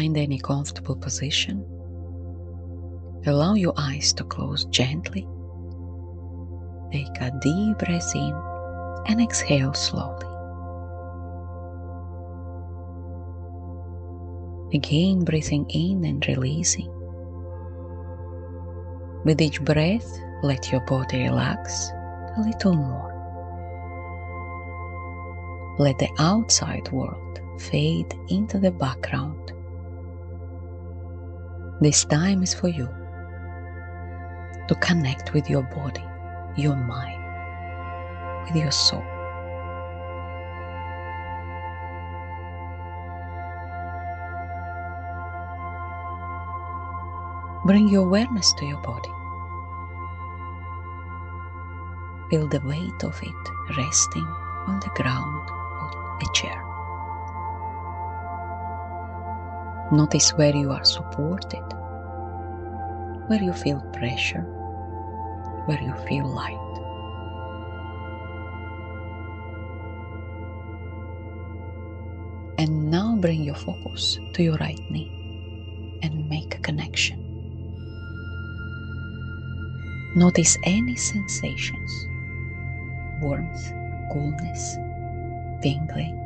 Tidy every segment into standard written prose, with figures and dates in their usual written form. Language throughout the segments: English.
Find any comfortable position. Allow your eyes to close gently. Take a deep breath in and exhale slowly. Again, breathing in and releasing. With each breath, let your body relax a little more. Let the outside world fade into the background. This time is for you to connect with your body, your mind, with your soul. Bring your awareness to your body. Feel the weight of it resting on the ground or a chair. Notice where you are supported, where you feel pressure, where you feel light. And now bring your focus to your right knee and make a connection. Notice any sensations, warmth, coolness, tingling.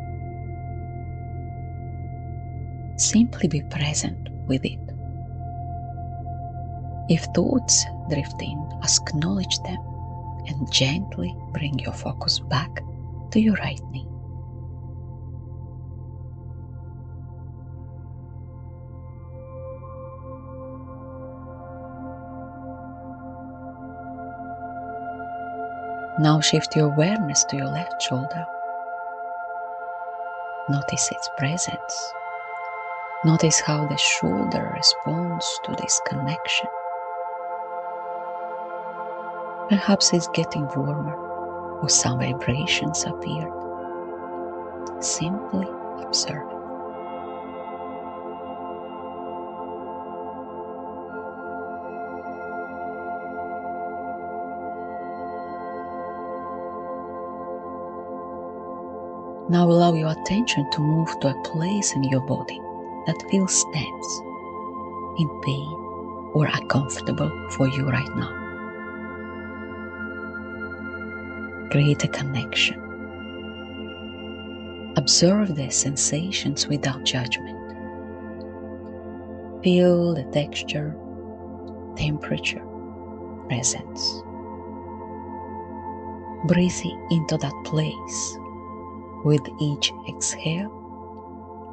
Simply be present with it. If thoughts drift in, acknowledge them and gently bring your focus back to your right knee. Now shift your awareness to your left shoulder. Notice its presence. Notice how the shoulder responds to this connection. Perhaps it's getting warmer or some vibrations appeared. Simply observe. Now allow your attention to move to a place in your body that feels tense, in pain, or uncomfortable for you right now. Create a connection. Observe the sensations without judgment. Feel the texture, temperature, presence. Breathe into that place. With each exhale,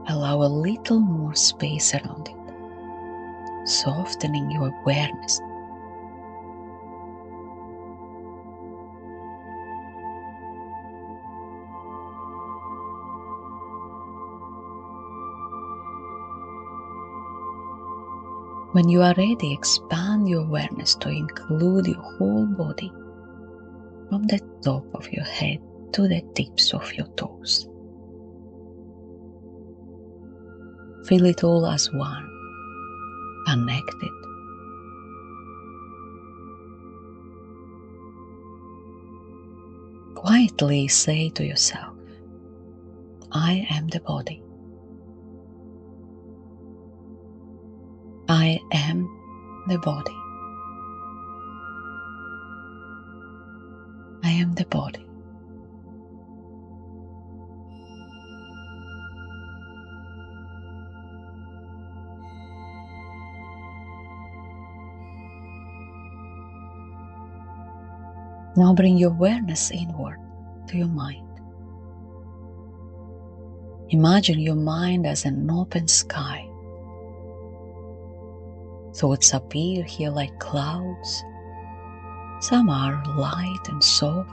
allow a little more space around it, softening your awareness. When you are ready, expand your awareness to include your whole body, from the top of your head to the tips of your toes. Feel it all as one, connected. Quietly say to yourself, I am the body. I am the body. I am the body. Now bring your awareness inward to your mind. Imagine your mind as an open sky. Thoughts appear here like clouds. Some are light and soft,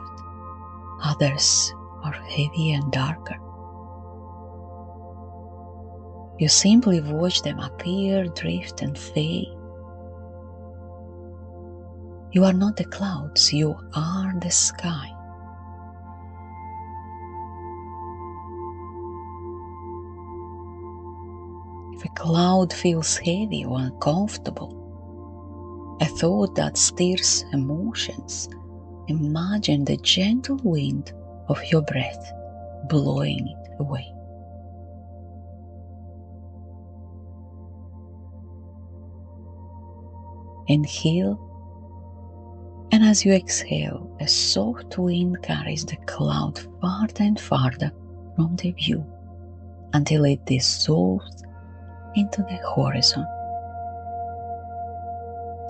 others are heavy and darker. You simply watch them appear, drift, and fade. You are not the clouds, you are the sky. If a cloud feels heavy or uncomfortable, a thought that stirs emotions, imagine the gentle wind of your breath blowing it away. Inhale, and as you exhale, a soft wind carries the cloud farther and farther from the view until it dissolves into the horizon.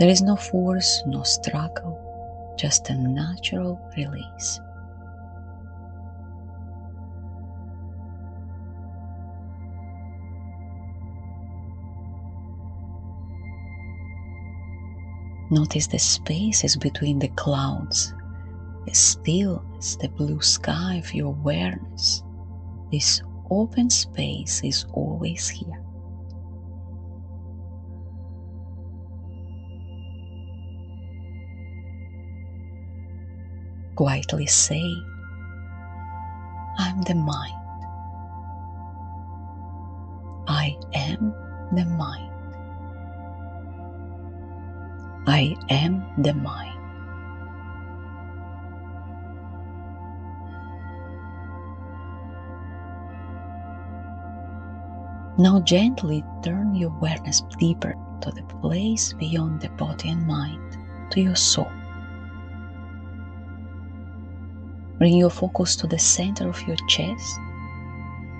There is no force, no struggle, just a natural release. Notice the spaces between the clouds, as still as the blue sky of your awareness. This open space is always here. Quietly say, I'm the mind. I am the mind. I am the mind. Now gently turn your awareness deeper to the place beyond the body and mind, to your soul. Bring your focus to the center of your chest,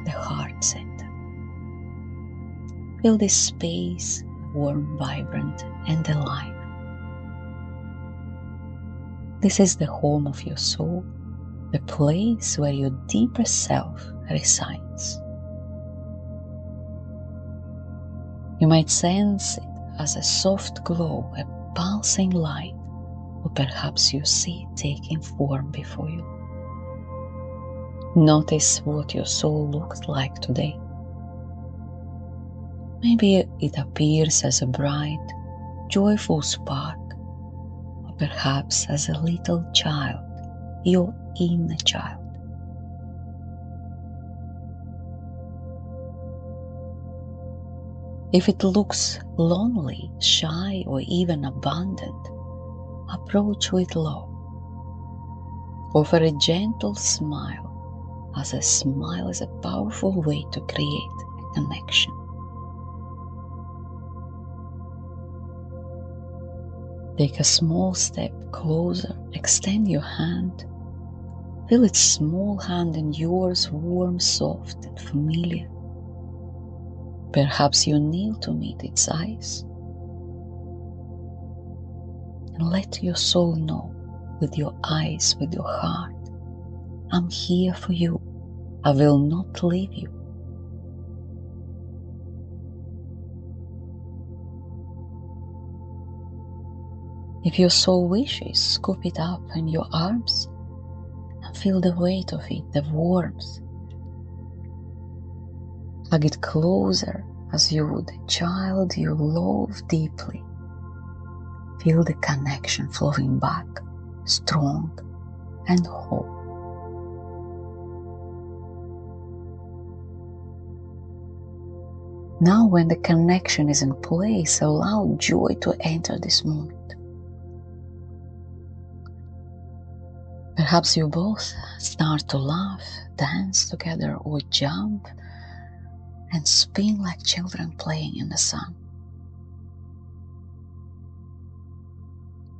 the heart center. Feel this space warm, vibrant, and alive. This is the home of your soul, the place where your deeper self resides. You might sense it as a soft glow, a pulsing light, or perhaps you see it taking form before you. Notice what your soul looks like today. Maybe it appears as a bright, joyful spark, or perhaps as a little child, your inner child. If it looks lonely, shy, or even abandoned, approach with love. Offer a gentle smile, as a smile is a powerful way to create a connection. Take a small step closer, extend your hand. Feel its small hand in yours, warm, soft, and familiar. Perhaps you kneel to meet its eyes. And let your soul know, with your eyes, with your heart, I'm here for you. I will not leave you. If your soul wishes, scoop it up in your arms and feel the weight of it, the warmth. Hug it closer as you would a child you love deeply. Feel the connection flowing back, strong and whole. Now when the connection is in place, allow joy to enter this moment. Perhaps you both start to laugh, dance together, or jump and spin like children playing in the sun.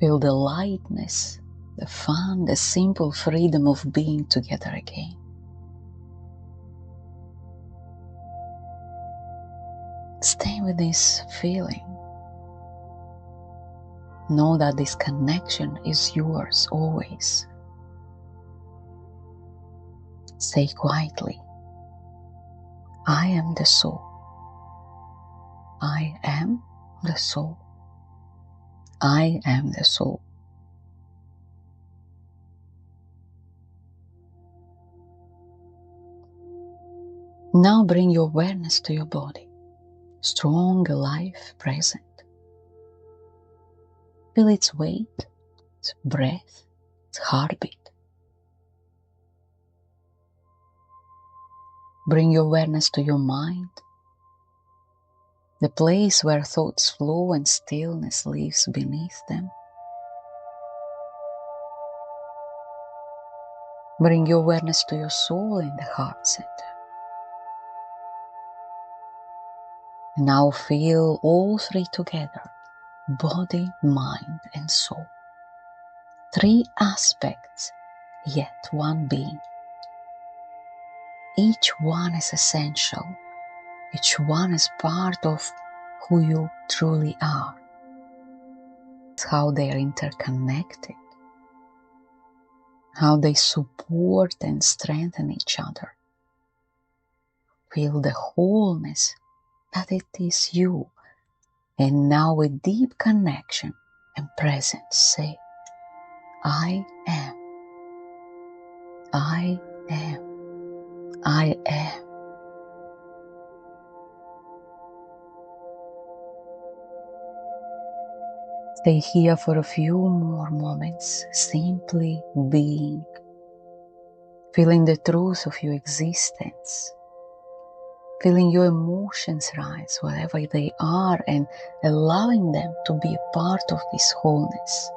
Feel the lightness, the fun, the simple freedom of being together again. Stay with this feeling. Know that this connection is yours always. Say quietly, I am the soul. I am the soul. I am the soul. Now bring your awareness to your body, strong, alive, present. Feel its weight, its breath, its heartbeat. Bring your awareness to your mind, the place where thoughts flow and stillness lives beneath them. Bring your awareness to your soul in the heart center. Now feel all three together, body, mind, and soul. 3 aspects, yet one being. Each one is essential. Each one is part of who you truly are. It's how they are interconnected, how they support and strengthen each other. Feel the wholeness that it is you. And now with deep connection and presence, say, I am, I am, I am. Stay here for a few more moments, simply being, feeling the truth of your existence, feeling your emotions rise wherever they are and allowing them to be a part of this wholeness.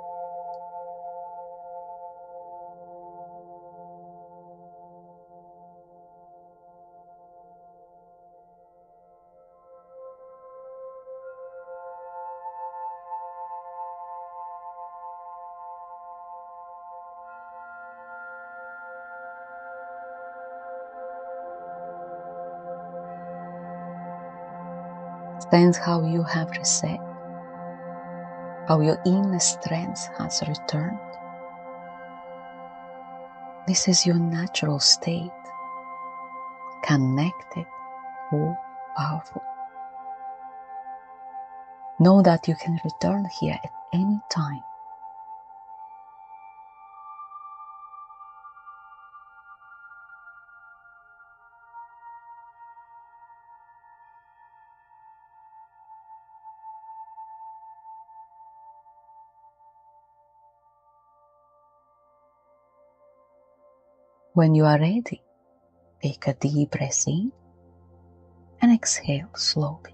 Sense how you have reset, how your inner strength has returned. This is your natural state, connected, whole, powerful. Know that you can return here at any time. When you are ready, take a deep breath in and exhale slowly.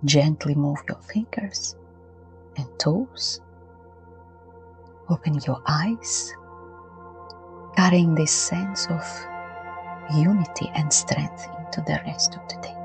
Gently move your fingers and toes. Open your eyes, carrying this sense of unity and strength into the rest of the day.